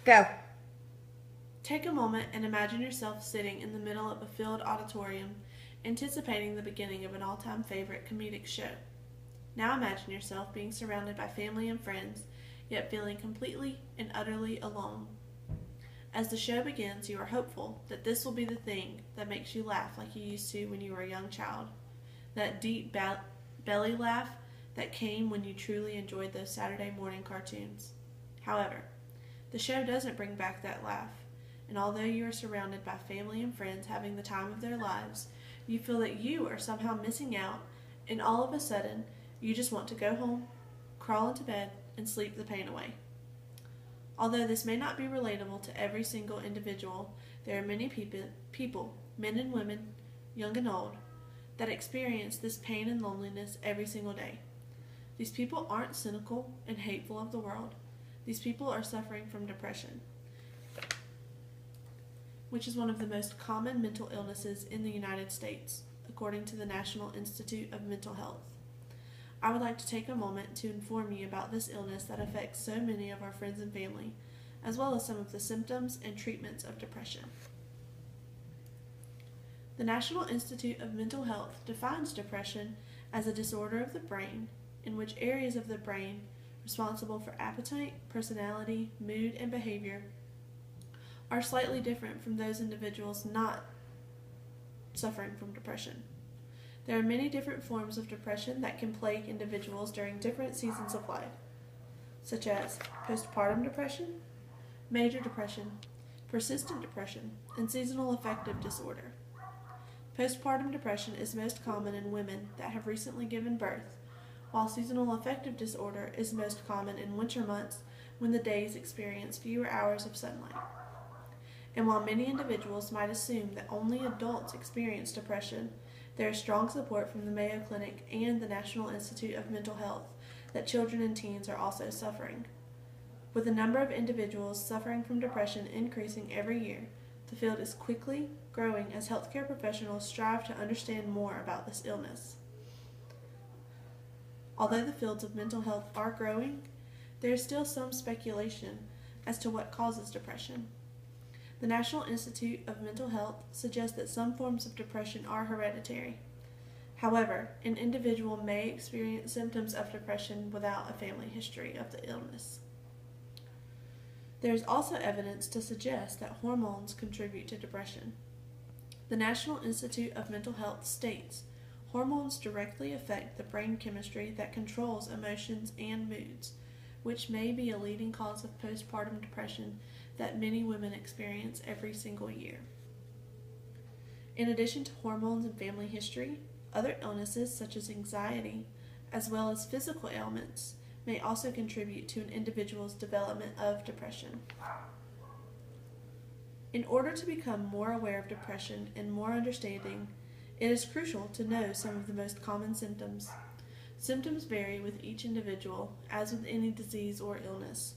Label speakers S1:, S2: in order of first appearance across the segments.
S1: Go.
S2: Take a moment and imagine yourself sitting in the middle of a filled auditorium, anticipating the beginning of an all-time favorite comedic show. Now imagine yourself being surrounded by family and friends, yet feeling completely and utterly alone. As the show begins, you are hopeful that this will be the thing that makes you laugh like you used to when you were a young child. That deep belly laugh that came when you truly enjoyed those Saturday morning cartoons. However, the show doesn't bring back that laugh, and although you are surrounded by family and friends having the time of their lives, you feel that you are somehow missing out, and all of a sudden, you just want to go home, crawl into bed, and sleep the pain away. Although this may not be relatable to every single individual, there are many people, men and women, young and old, that experience this pain and loneliness every single day. These people aren't cynical and hateful of the world. These people are suffering from depression, which is one of the most common mental illnesses in the United States, according to the National Institute of Mental Health. I would like to take a moment to inform you about this illness that affects so many of our friends and family, as well as some of the symptoms and treatments of depression. The National Institute of Mental Health defines depression as a disorder of the brain in which areas of the brain responsible for appetite, personality, mood, and behavior are slightly different from those individuals not suffering from depression. There are many different forms of depression that can plague individuals during different seasons of life, such as postpartum depression, major depression, persistent depression, and seasonal affective disorder. Postpartum depression is most common in women that have recently given birth, while seasonal affective disorder is most common in winter months when the days experience fewer hours of sunlight. And while many individuals might assume that only adults experience depression, there is strong support from the Mayo Clinic and the National Institute of Mental Health that children and teens are also suffering. With the number of individuals suffering from depression increasing every year, the field is quickly growing as healthcare professionals strive to understand more about this illness. Although the fields of mental health are growing, there is still some speculation as to what causes depression. The National Institute of Mental Health suggests that some forms of depression are hereditary. However, an individual may experience symptoms of depression without a family history of the illness. There is also evidence to suggest that hormones contribute to depression. The National Institute of Mental Health states, hormones directly affect the brain chemistry that controls emotions and moods, which may be a leading cause of postpartum depression that many women experience every single year. In addition to hormones and family history, other illnesses such as anxiety, as well as physical ailments, may also contribute to an individual's development of depression. In order to become more aware of depression and more understanding, it is crucial to know some of the most common symptoms. Symptoms vary with each individual, as with any disease or illness,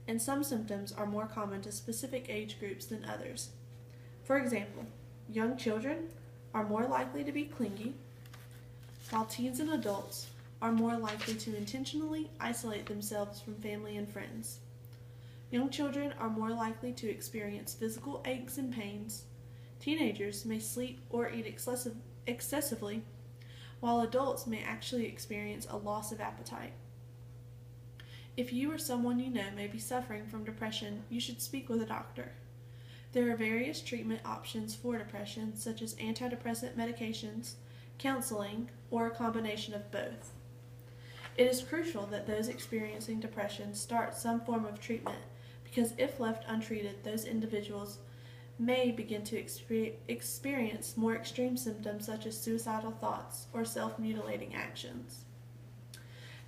S2: and some symptoms are more common to specific age groups than others. For example, young children are more likely to be clingy, while teens and adults are more likely to intentionally isolate themselves from family and friends. Young children are more likely to experience physical aches and pains. Teenagers may sleep or eat excessively, while adults may actually experience a loss of appetite. If you or someone you know may be suffering from depression, you should speak with a doctor. There are various treatment options for depression, such as antidepressant medications, counseling, or a combination of both. It is crucial that those experiencing depression start some form of treatment, because if left untreated, those individuals may begin to experience more extreme symptoms such as suicidal thoughts or self-mutilating actions.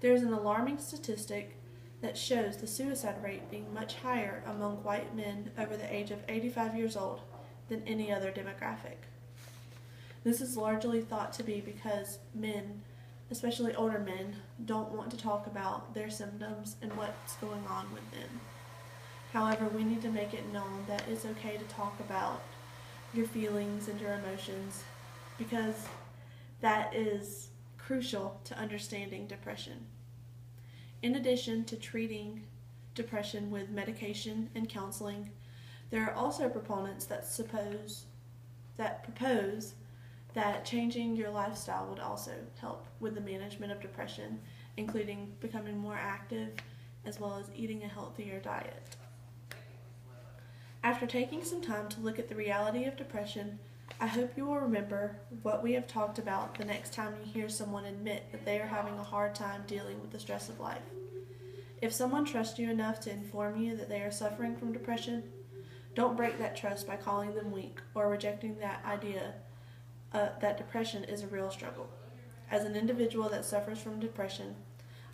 S2: There is an alarming statistic that shows the suicide rate being much higher among white men over the age of 85 years old than any other demographic. This is largely thought to be because men, especially older men, don't want to talk about their symptoms and what's going on with them. However, we need to make it known that it's okay to talk about your feelings and your emotions, because that is crucial to understanding depression. In addition to treating depression with medication and counseling. There are also proponents that propose that changing your lifestyle would also help with the management of depression, including becoming more active as well as eating a healthier diet. After taking some time to look at the reality of depression, I hope you will remember what we have talked about the next time you hear someone admit that they are having a hard time dealing with the stress of life. If someone trusts you enough to inform you that they are suffering from depression, don't break that trust by calling them weak or rejecting that idea that depression is a real struggle. As an individual that suffers from depression,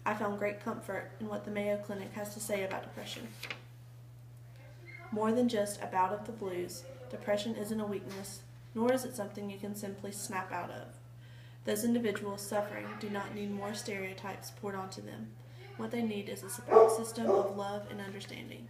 S2: I found great comfort in what the Mayo Clinic has to say about depression. More than just a bout of the blues, depression isn't a weakness, nor is it something you can simply snap out of. Those individuals suffering do not need more stereotypes poured onto them. What they need is a support system of love and understanding.